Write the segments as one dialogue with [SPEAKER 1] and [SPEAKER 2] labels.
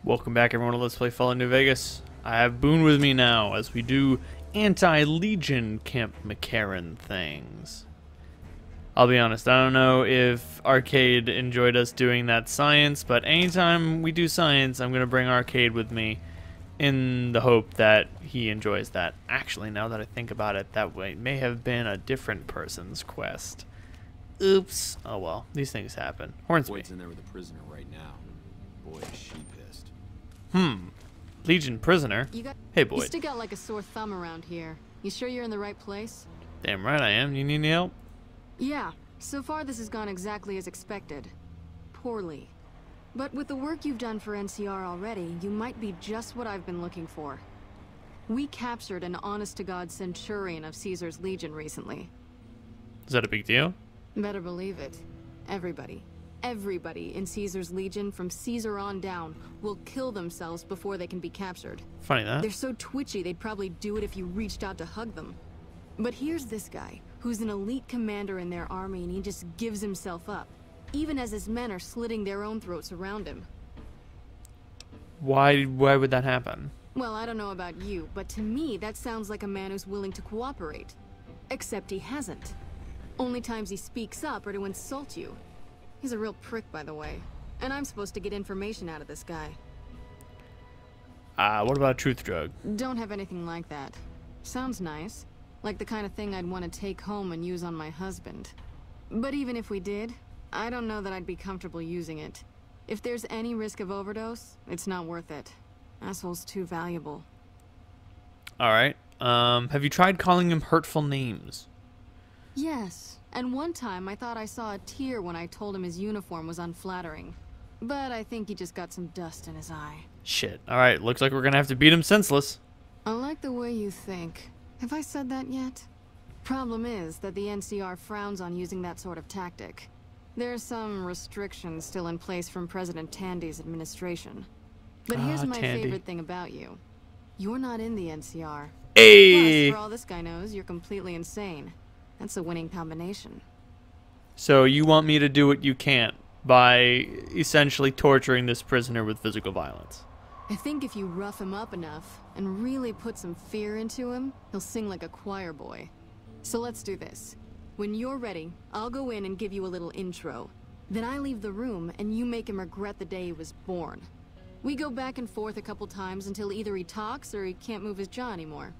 [SPEAKER 1] Welcome back, everyone, to Let's Play Fallout New Vegas. I have Boone with me now as we do anti-Legion Camp McCarran things. I'll be honest, I don't know if Arcade enjoyed us doing that science, but anytime we do science, I'm going to bring Arcade with me in the hope that he enjoys that. Actually, now that I think about it, that way may have been a different person's quest. Oops. Oh well, these things happen. Hornsby.
[SPEAKER 2] Boyd's in there with a prisoner right now. Boy, is she pissed.
[SPEAKER 1] Legion prisoner. Hey, Boyd.
[SPEAKER 3] You stick out like a sore thumb around here. You sure you're in the right place?
[SPEAKER 1] Damn right I am. You need any help?
[SPEAKER 3] Yeah. So far this has gone exactly as expected. Poorly. But with the work you've done for NCR already, you might be just what I've been looking for. We captured an honest-to-God centurion of Caesar's Legion recently.
[SPEAKER 1] Is that a big deal?
[SPEAKER 3] Better believe it. Everybody in Caesar's Legion, from Caesar on down, will kill themselves before they can be captured.
[SPEAKER 1] Funny that.
[SPEAKER 3] They're so twitchy they'd probably do it if you reached out to hug them. But here's this guy, who's an elite commander in their army, and he just gives himself up, even as his men are slitting their own throats around him.
[SPEAKER 1] Why would that happen?
[SPEAKER 3] Well, I don't know about you, but to me that sounds like a man who's willing to cooperate. Except he hasn't. Only times he speaks up are to insult you. He's a real prick, by the way. And I'm supposed to get information out of this guy.
[SPEAKER 1] What about a truth drug?
[SPEAKER 3] Don't have anything like that. Sounds nice. Like the kind of thing I'd want to take home and use on my husband. But even if we did, I don't know that I'd be comfortable using it. If there's any risk of overdose, it's not worth it. Asshole's too valuable.
[SPEAKER 1] Alright. Have you tried calling him hurtful names?
[SPEAKER 3] Yes. And one time I thought I saw a tear when I told him his uniform was unflattering. But I think he just got some dust in his eye.
[SPEAKER 1] Shit. Alright, looks like we're gonna have to beat him senseless.
[SPEAKER 3] I like the way you think. Have I said that yet? Problem is that the NCR frowns on using that sort of tactic. There are some restrictions still in place from President Tandy's administration. But here's my favorite thing about you. You're not in the NCR.
[SPEAKER 1] Hey!
[SPEAKER 3] Plus, for all this guy knows, you're completely insane. That's a winning combination.
[SPEAKER 1] So you want me to do what you can't by essentially torturing this prisoner with physical violence?
[SPEAKER 3] I think if you rough him up enough and really put some fear into him, he'll sing like a choir boy. So let's do this. When you're ready, I'll go in and give you a little intro. Then I leave the room and you make him regret the day he was born. We go back and forth a couple times until either he talks or he can't move his jaw anymore.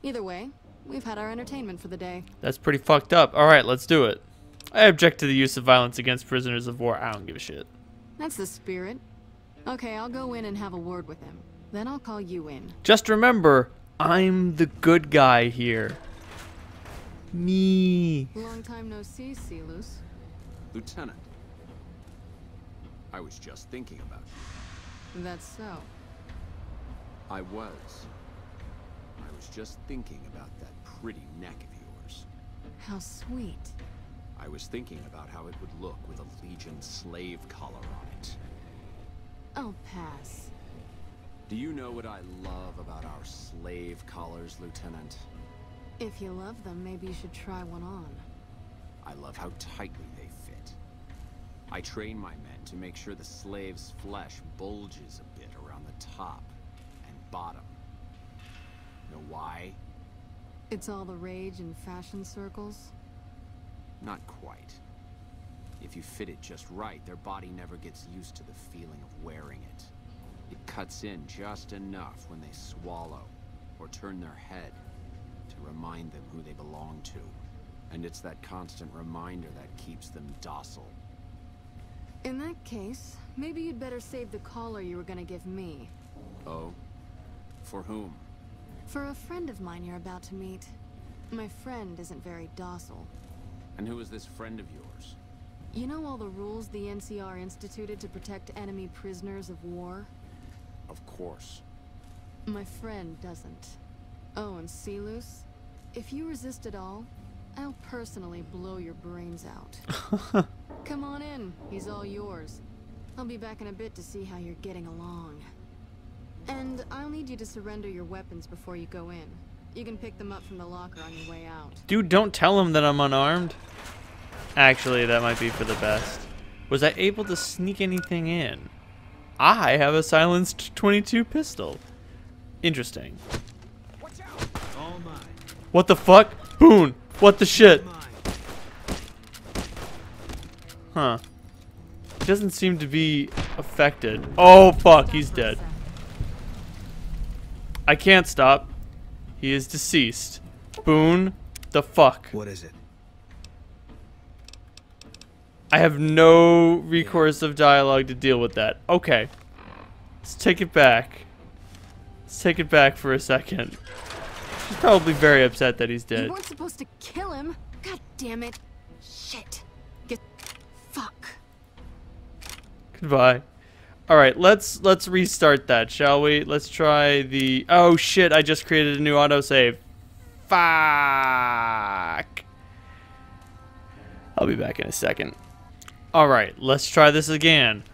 [SPEAKER 3] Either way, we've had our entertainment for the day.
[SPEAKER 1] That's pretty fucked up. Alright, let's do it. I object to the use of violence against prisoners of war. I don't give a shit.
[SPEAKER 3] That's the spirit. Okay, I'll go in and have a word with him. Then I'll call you in.
[SPEAKER 1] Just remember, I'm the good guy here. Me.
[SPEAKER 3] Long time no see, Celus.
[SPEAKER 2] Lieutenant, I was just thinking about you.
[SPEAKER 3] That's so.
[SPEAKER 2] I was just thinking about that pretty neck of yours.
[SPEAKER 3] How sweet.
[SPEAKER 2] I was thinking about how it would look with a Legion slave collar on it.
[SPEAKER 3] I'll pass.
[SPEAKER 2] Do you know what I love about our slave collars, Lieutenant?
[SPEAKER 3] If you love them, maybe you should try one on.
[SPEAKER 2] I love how tightly they fit. I train my men to make sure the slave's flesh bulges a bit around the top and bottom. Know why?
[SPEAKER 3] It's all the rage in fashion circles?
[SPEAKER 2] Not quite. If you fit it just right, their body never gets used to the feeling of wearing it. It cuts in just enough when they swallow or turn their head to remind them who they belong to. And it's that constant reminder that keeps them docile.
[SPEAKER 3] In that case, maybe you'd better save the collar you were gonna give me.
[SPEAKER 2] Oh? For whom?
[SPEAKER 3] For a friend of mine you're about to meet. My friend isn't very docile.
[SPEAKER 2] And who is this friend of yours?
[SPEAKER 3] You know all the rules the NCR instituted to protect enemy prisoners of war?
[SPEAKER 2] Of course.
[SPEAKER 3] My friend doesn't. Oh, and Celus, if you resist at all, I'll personally blow your brains out. Come on in, he's all yours. I'll be back in a bit to see how you're getting along. And I'll need you to surrender your weapons before you go in. You can pick them up from the locker on your way out.
[SPEAKER 1] Dude, don't tell him that I'm unarmed. Actually, that might be for the best. Was I able to sneak anything in? I have a silenced 22 pistol. Interesting. What the fuck? Boon! What the shit? Huh. He doesn't seem to be affected. Oh fuck, he's dead. I can't stop. He is deceased. Boon, the fuck?
[SPEAKER 4] What is it?
[SPEAKER 1] I have no recourse of dialogue to deal with that. Okay. Let's take it back. Let's take it back for a second. She's probably very upset that he's dead.
[SPEAKER 3] You weren't supposed to kill him. God damn it. Shit. Fuck.
[SPEAKER 1] Goodbye. Alright, let's restart that, shall we? Let's try the... Oh shit, I just created a new autosave. Fuck. I'll be back in a second. Alright, let's try this again.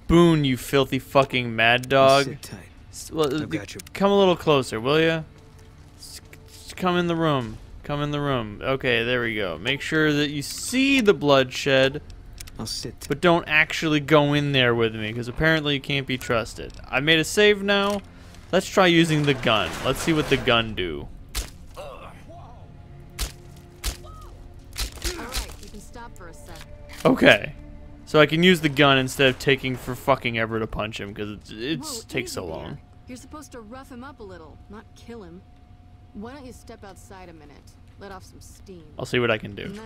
[SPEAKER 1] Boon, you filthy fucking mad dog.
[SPEAKER 4] Sit tight.
[SPEAKER 1] Well,
[SPEAKER 4] I've got you.
[SPEAKER 1] come a little closer, will ya? Come in the room. Come in the room. Okay, there we go. Make sure that you see the bloodshed,
[SPEAKER 4] I'll sit.
[SPEAKER 1] but don't actually go in there with me, because apparently you can't be trusted. I made a save now. Let's try using the gun. Let's see what the gun do.
[SPEAKER 3] Alright, you can stop for a sec.
[SPEAKER 1] Okay. So I can use the gun instead of taking for fucking ever to punch him, because it
[SPEAKER 3] Whoa,
[SPEAKER 1] takes so
[SPEAKER 3] easy
[SPEAKER 1] long.
[SPEAKER 3] there. You're supposed to rough him up a little, not kill him. Why don't you step outside a minute? Let off some steam.
[SPEAKER 1] I'll see what I can do.
[SPEAKER 3] I think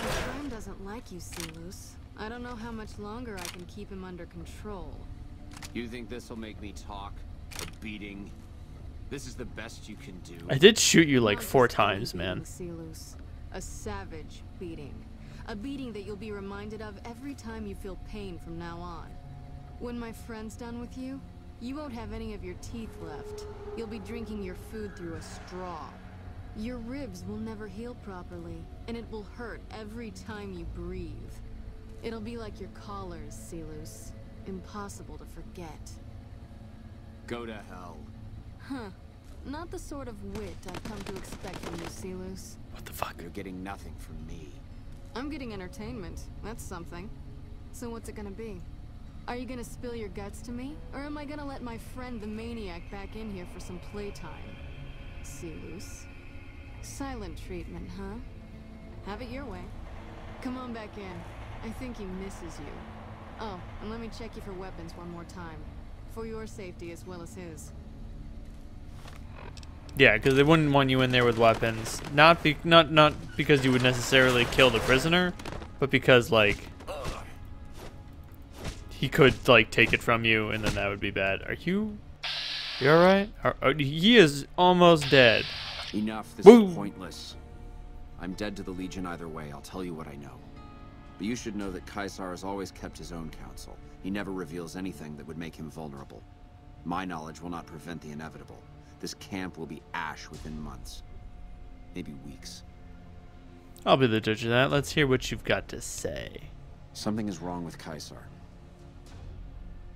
[SPEAKER 3] my friend doesn't like you, Silus. I don't know how much longer I can keep him under control.
[SPEAKER 2] You think this'll make me talk? A beating? This is the best you can do?
[SPEAKER 1] I did shoot you like
[SPEAKER 3] Not
[SPEAKER 1] 4
[SPEAKER 3] just any
[SPEAKER 1] times, man.
[SPEAKER 3] beating, Silus. A savage beating. A beating that you'll be reminded of every time you feel pain from now on. When my friend's done with you, you won't have any of your teeth left. You'll be drinking your food through a straw. Your ribs will never heal properly, and it will hurt every time you breathe. It'll be like your collars, Silus. Impossible to forget.
[SPEAKER 2] Go to hell.
[SPEAKER 3] Huh. Not the sort of wit I've come to expect from you, Silus.
[SPEAKER 1] What the fuck?
[SPEAKER 2] You're getting nothing from me.
[SPEAKER 3] I'm getting entertainment. That's something. So what's it gonna be? Are you gonna spill your guts to me? Or am I gonna let my friend the maniac back in here for some playtime? Silus. Silent treatment, huh? Have it your way. Come on back in. I think he misses you. Oh, and let me check you for weapons one more time. For your safety as well as his.
[SPEAKER 1] Yeah, because they wouldn't want you in there with weapons. Not because you would necessarily kill the prisoner, but because like he could like take it from you, and then that would be bad. You all right? He is almost dead.
[SPEAKER 2] Enough. This
[SPEAKER 1] Woo!
[SPEAKER 2] is pointless. I'm dead to the Legion either way. I'll tell you what I know. But you should know that Caesar has always kept his own counsel. He never reveals anything that would make him vulnerable. My knowledge will not prevent the inevitable. This camp will be ash within months. Maybe weeks.
[SPEAKER 1] I'll be the judge of that. Let's hear what you've got to say.
[SPEAKER 2] Something is wrong with Caesar.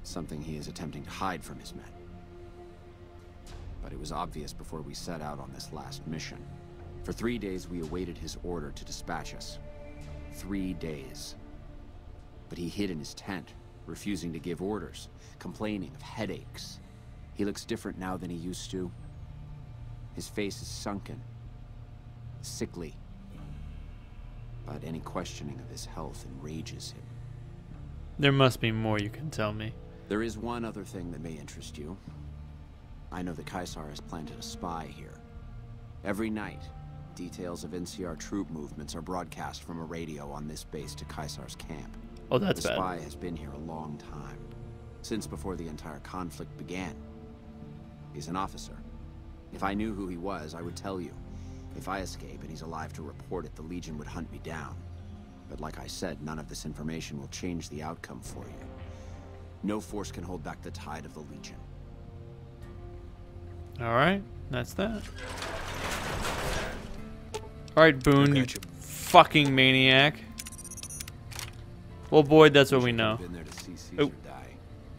[SPEAKER 2] Something he is attempting to hide from his men. But it was obvious before we set out on this last mission. For 3 days we awaited his order to dispatch us. 3 days. But he hid in his tent, refusing to give orders, complaining of headaches. He looks different now than he used to. His face is sunken, sickly. But any questioning of his health enrages him.
[SPEAKER 1] There must be more you can tell me.
[SPEAKER 2] There is one other thing that may interest you. I know that Caesar has planted a spy here. Every night, details of NCR troop movements are broadcast from a radio on this base to Caesar's camp.
[SPEAKER 1] Oh, that's
[SPEAKER 2] The
[SPEAKER 1] bad.
[SPEAKER 2] spy has been here a long time, since before the entire conflict began. He's an officer. If I knew who he was, I would tell you. If I escape and he's alive to report it, the Legion would hunt me down. But like I said, none of this information will change the outcome for you. No force can hold back the tide of the Legion.
[SPEAKER 1] Alright, that's that. Alright, Boon, you
[SPEAKER 4] Gotcha.
[SPEAKER 1] fucking maniac. Well, Boyd, that's what we know.
[SPEAKER 2] Been there to see Caesar
[SPEAKER 1] Oh.
[SPEAKER 2] die.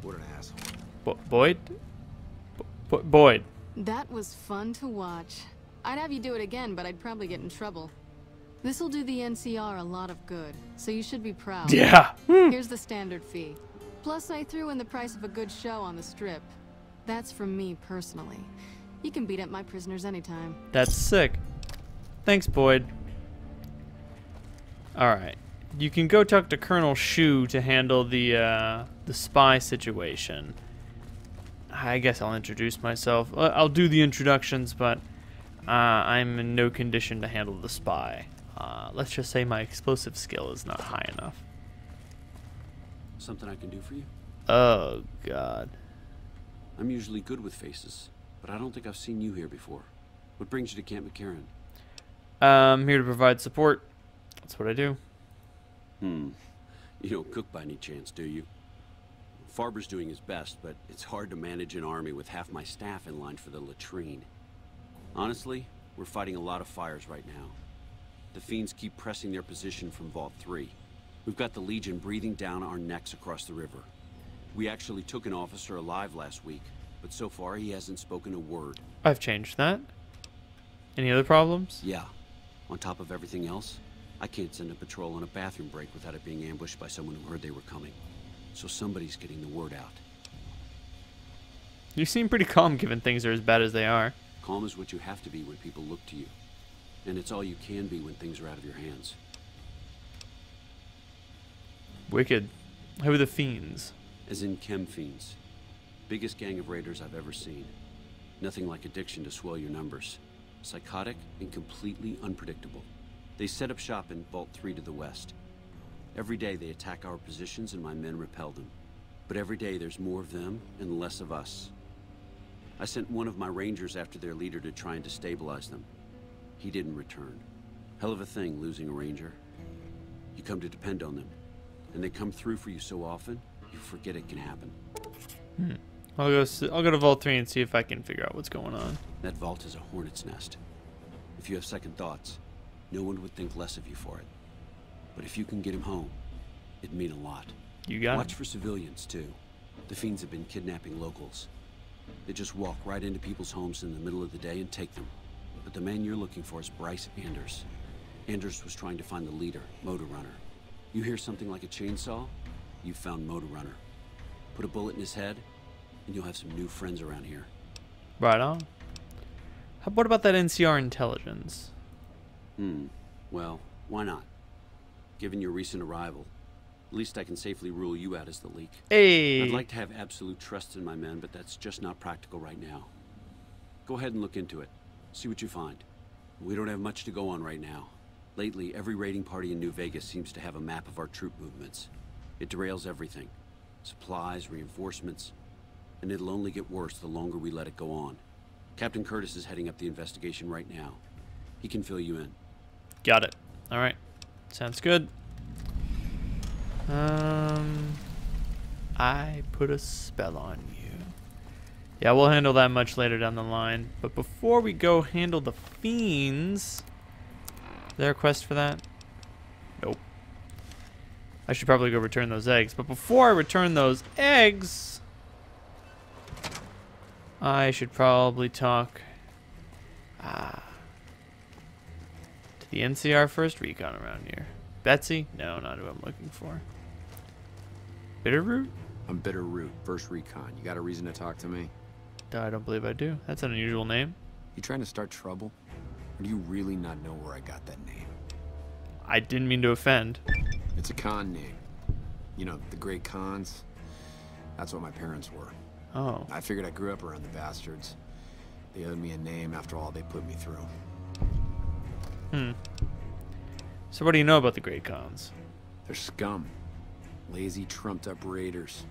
[SPEAKER 2] What an asshole.
[SPEAKER 1] Boyd? Boyd.
[SPEAKER 3] That was fun to watch. I'd have you do it again, but I'd probably get in trouble. This'll do the NCR a lot of good, so you should be proud.
[SPEAKER 1] Yeah.
[SPEAKER 3] Here's the standard fee. Plus, I threw in the price of a good show on the strip. That's from me personally. You can beat up my prisoners anytime.
[SPEAKER 1] That's sick. Thanks, Boyd. Alright. You can go talk to Colonel Shu to handle the spy situation. I guess I'll introduce myself. I'll do the introductions, but I'm in no condition to handle the spy. Let's just say my explosive skill is not high enough.
[SPEAKER 4] Something I can do for you?
[SPEAKER 1] Oh, God.
[SPEAKER 4] I'm usually good with faces, but I don't think I've seen you here before. What brings you to Camp McCarran?
[SPEAKER 1] I'm here to provide support. That's what I do.
[SPEAKER 4] You don't cook by any chance, do you? Farber's doing his best, but it's hard to manage an army with half my staff in line for the latrine. Honestly, we're fighting a lot of fires right now. The fiends keep pressing their position from Vault 3. We've got the Legion breathing down our necks across the river. We actually took an officer alive last week, but so far he hasn't spoken a word.
[SPEAKER 1] I've changed that. Any other problems?
[SPEAKER 4] Yeah. On top of everything else, I can't send a patrol on a bathroom break without it being ambushed by someone who heard they were coming. So somebody's getting the word out.
[SPEAKER 1] You seem pretty calm given things are as bad as they are.
[SPEAKER 4] Calm is what you have to be when people look to you. And it's all you can be when things are out of your hands.
[SPEAKER 1] Wicked. Who are the fiends?
[SPEAKER 4] As in chem fiends. Biggest gang of raiders I've ever seen. Nothing like addiction to swell your numbers. Psychotic and completely unpredictable. They set up shop in Vault 3 to the west. Every day they attack our positions and my men repel them. But every day there's more of them and less of us. I sent one of my rangers after their leader to try and destabilize them. He didn't return. Hell of a thing, losing a ranger. You come to depend on them. And they come through for you so often, you forget it can happen.
[SPEAKER 1] I'll go to Vault 3 and see if I can figure out what's going on.
[SPEAKER 4] That vault is a hornet's nest. If you have second thoughts, no one would think less of you for it. But if you can get him home, it'd mean a lot.
[SPEAKER 1] You got
[SPEAKER 4] Watch
[SPEAKER 1] it.
[SPEAKER 4] for civilians, too. The fiends have been kidnapping locals. They just walk right into people's homes in the middle of the day and take them. But the man you're looking for is Bryce Anders. Anders was trying to find the leader, Motor Runner. You hear something like a chainsaw? You've found Motor Runner. Put a bullet in his head, and you'll have some new friends around here.
[SPEAKER 1] Right on. What about that NCR intelligence?
[SPEAKER 4] Well, why not? Given your recent arrival, at least I can safely rule you out as the leak.
[SPEAKER 1] Hey!
[SPEAKER 4] I'd like to have absolute trust in my men, but that's just not practical right now. Go ahead and look into it. See what you find. We don't have much to go on right now. Lately, every raiding party in New Vegas seems to have a map of our troop movements. It derails everything. Supplies, reinforcements. And it'll only get worse the longer we let it go on. Captain Curtis is heading up the investigation right now. He can fill you in.
[SPEAKER 1] Got it. Alright. Sounds good. I put a spell on you. Yeah, we'll handle that much later down the line. But before we go handle the fiends... Is there a quest for that? Nope. I should probably go return those eggs. But before I return those eggs... I should probably talk... to the NCR first recon around here. Betsy? No, not who I'm looking for. Bitterroot?
[SPEAKER 2] I'm Bitterroot, first recon. You got a reason to talk to me?
[SPEAKER 1] I don't believe I do. That's an unusual name.
[SPEAKER 2] You trying to start trouble? Or do you really not know where I got that name?
[SPEAKER 1] I didn't mean to offend.
[SPEAKER 2] It's a con name. You know, the great cons? That's what my parents were.
[SPEAKER 1] Oh.
[SPEAKER 2] I figured I grew up around the bastards. They owed me a name after all they put me through.
[SPEAKER 1] So what do you know about the Great Cons?
[SPEAKER 2] They're scum. Lazy, trumped-up raiders.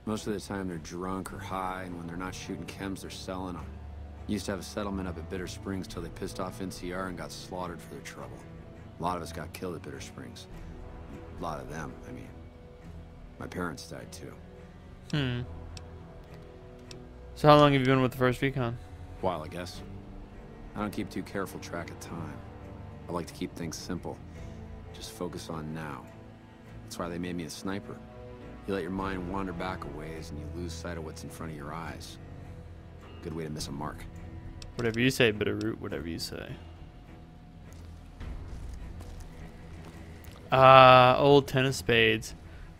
[SPEAKER 2] Most of the time they're drunk or high, and when they're not shooting chems, they're selling them. Used to have a settlement up at Bitter Springs till they pissed off NCR and got slaughtered for their trouble. A lot of us got killed at Bitter Springs. A lot of them, I mean. My parents died too.
[SPEAKER 1] So how long have you been with the first recon?
[SPEAKER 2] While, I guess. I don't keep too careful track of time. I like to keep things simple. Just focus on now. That's why they made me a sniper. You let your mind wander back a ways and you lose sight of what's in front of your eyes. Good way to miss a mark.
[SPEAKER 1] Whatever you say, Bitterroot, whatever you say. Old 10 of spades.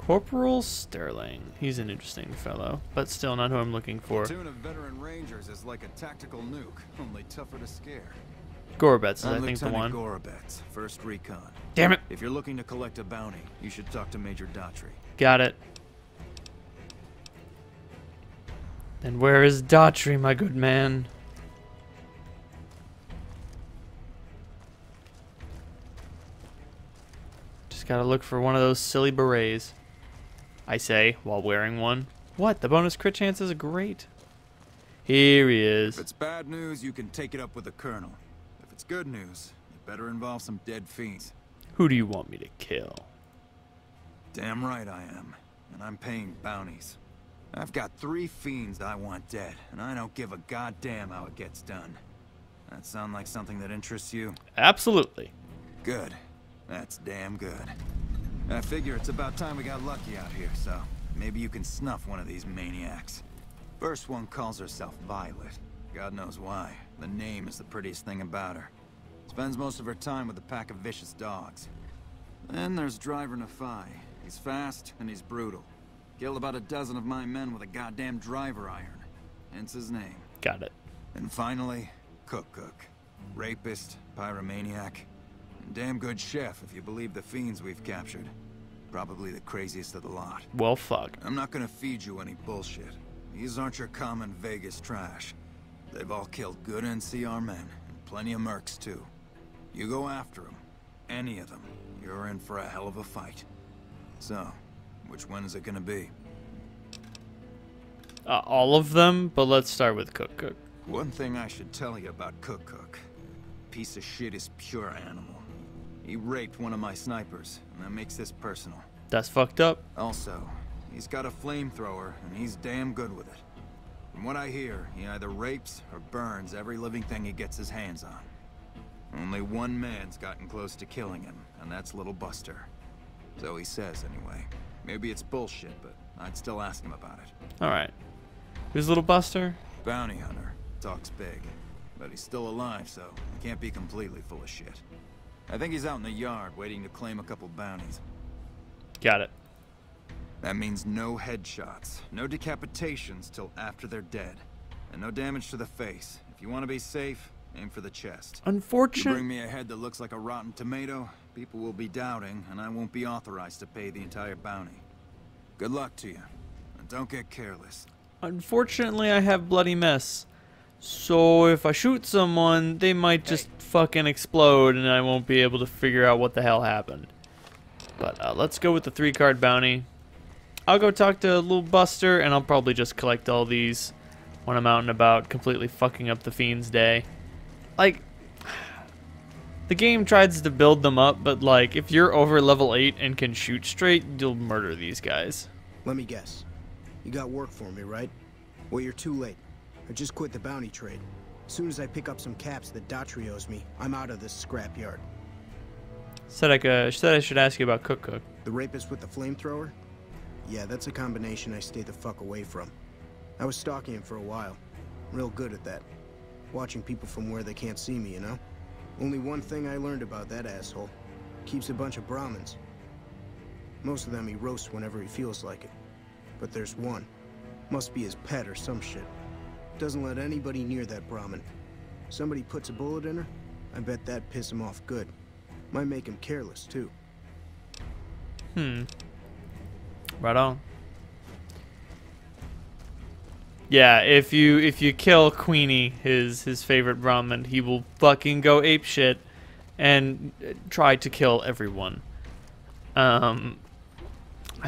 [SPEAKER 1] Corporal Sterling. He's an interesting fellow, but still not who I'm looking for.
[SPEAKER 5] Platoon of veteran rangers is like a tactical nuke, only tougher to scare.
[SPEAKER 1] Gorobets is, I
[SPEAKER 5] I'm
[SPEAKER 1] think, the
[SPEAKER 5] Lieutenant
[SPEAKER 1] one.
[SPEAKER 5] Gorobets, 1st Recon.
[SPEAKER 1] Damn it.
[SPEAKER 5] If you're looking to collect a bounty, you should talk to Major Daughtry.
[SPEAKER 1] Got it. And where is Daughtry, my good man? Just gotta look for one of those silly berets. I say, while wearing one. What? The bonus crit chances are great. Here he is.
[SPEAKER 5] If it's bad news, you can take it up with the Colonel. If it's good news, it better involve some dead fiends.
[SPEAKER 1] Who do you want me to kill?
[SPEAKER 5] Damn right I am. And I'm paying bounties. I've got 3 fiends I want dead, and I don't give a goddamn how it gets done. That sound like something that interests you?
[SPEAKER 1] Absolutely.
[SPEAKER 5] Good. That's damn good. I figure it's about time we got lucky out here, so maybe you can snuff one of these maniacs. First one calls herself Violet. God knows why. The name is the prettiest thing about her. Spends most of her time with a pack of vicious dogs. Then there's Driver Nephi. He's fast and he's brutal. Killed about a dozen of my men with a goddamn driver iron. Hence his name.
[SPEAKER 1] Got it.
[SPEAKER 5] And finally, Cook. Rapist, pyromaniac, and damn good chef if you believe the fiends we've captured. Probably the craziest of the lot.
[SPEAKER 1] Well, fuck.
[SPEAKER 5] I'm not gonna feed you any bullshit. These aren't your common Vegas trash. They've all killed good NCR men, and plenty of mercs too. You go after them, any of them, you're in for a hell of a fight. So, which one is it gonna be?
[SPEAKER 1] All of them, but let's start with Cook.
[SPEAKER 5] One thing I should tell you about Cook. Piece of shit is pure animal. He raped one of my snipers, and that makes this personal.
[SPEAKER 1] That's fucked up.
[SPEAKER 5] Also, he's got a flamethrower, and he's damn good with it. From what I hear, he either rapes or burns every living thing he gets his hands on. Only one man's gotten close to killing him, and that's Little Buster. So he says, anyway. Maybe it's bullshit, but I'd still ask him about it.
[SPEAKER 1] Alright. Who's Little Buster?
[SPEAKER 5] Bounty hunter. Talks big. But he's still alive, so he can't be completely full of shit. I think he's out in the yard, waiting to claim a couple bounties.
[SPEAKER 1] Got it.
[SPEAKER 5] That means no headshots, no decapitations till after they're dead, and no damage to the face. If you want to be safe, aim for the chest. You
[SPEAKER 1] Unfortunate.
[SPEAKER 5] bring me a head that looks like a rotten tomato, people will be doubting, and I won't be authorized to pay the entire bounty. Good luck to you, and don't get careless.
[SPEAKER 1] Unfortunately, I have bloody mess. So if I shoot someone, they might just fucking explode, and I won't be able to figure out what the hell happened. But let's go with the 3-card bounty. I'll go talk to Little Buster, and I'll probably just collect all these when I'm out and about, completely fucking up the Fiend's day. Like, the game tries to build them up, but like, if you're over level 8 and can shoot straight, you'll murder these guys.
[SPEAKER 6] Let me guess. You got work for me, right? Well, you're too late. I just quit the bounty trade. As soon as I pick up some caps that Daughtry owes me, I'm out of this scrapyard.
[SPEAKER 1] Said I should ask you about Cook.
[SPEAKER 6] The rapist with the flamethrower? Yeah, that's a combination I stay the fuck away from. I was stalking him for a while. Real good at that. Watching people from where they can't see me, you know? Only one thing I learned about that asshole. Keeps a bunch of Brahmins. Most of them he roasts whenever he feels like it. But there's one. Must be his pet or some shit. Doesn't let anybody near that Brahmin. Somebody puts a bullet in her, I bet that'd piss him off good. Might make him careless, too.
[SPEAKER 1] Right on. Yeah, if you kill Queenie, his favorite Brahmin, he will fucking go apeshit and try to kill everyone. I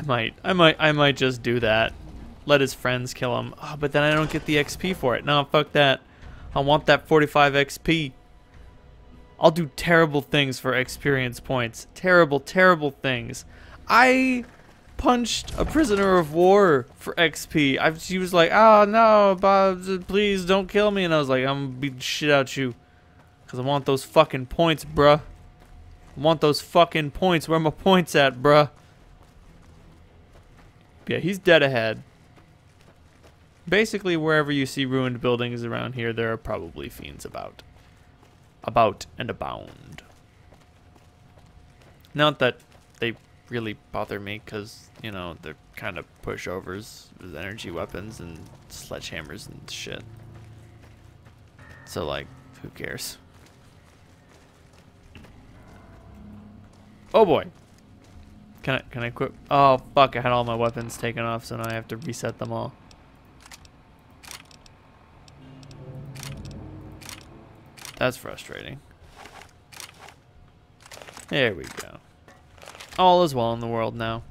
[SPEAKER 1] might just do that. Let his friends kill him. Oh, but then I don't get the XP for it. No, fuck that. I want that 45 XP. I'll do terrible things for experience points. Terrible, terrible things. I punched a prisoner of war for XP. She was like, "Oh no, Bob, please don't kill me," and I was like, "I'm gonna beat the shit out you, cause I want those fucking points, bruh. I want those fucking points. Where are my points at, bruh?" Yeah, he's dead ahead. Basically, wherever you see ruined buildings around here, there are probably fiends about and abound. Not that they really bother me because, you know, they're kind of pushovers with energy weapons and sledgehammers and shit. So, like, who cares? Oh boy. Can I quit? Oh fuck, I had all my weapons taken off, so now I have to reset them all. That's frustrating. There we go. All is well in the world now.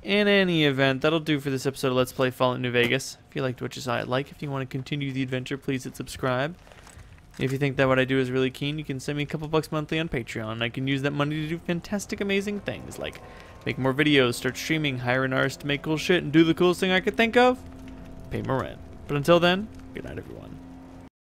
[SPEAKER 1] In any event, that'll do for this episode of Let's Play Fallout New Vegas. If you liked what you saw, hit like. If you want to continue the adventure, please hit subscribe. If you think that what I do is really keen, you can send me a couple bucks monthly on Patreon, and I can use that money to do fantastic, amazing things, like make more videos, start streaming, hire an artist to make cool shit, and do the coolest thing I could think of, pay more rent. But until then, good night, everyone.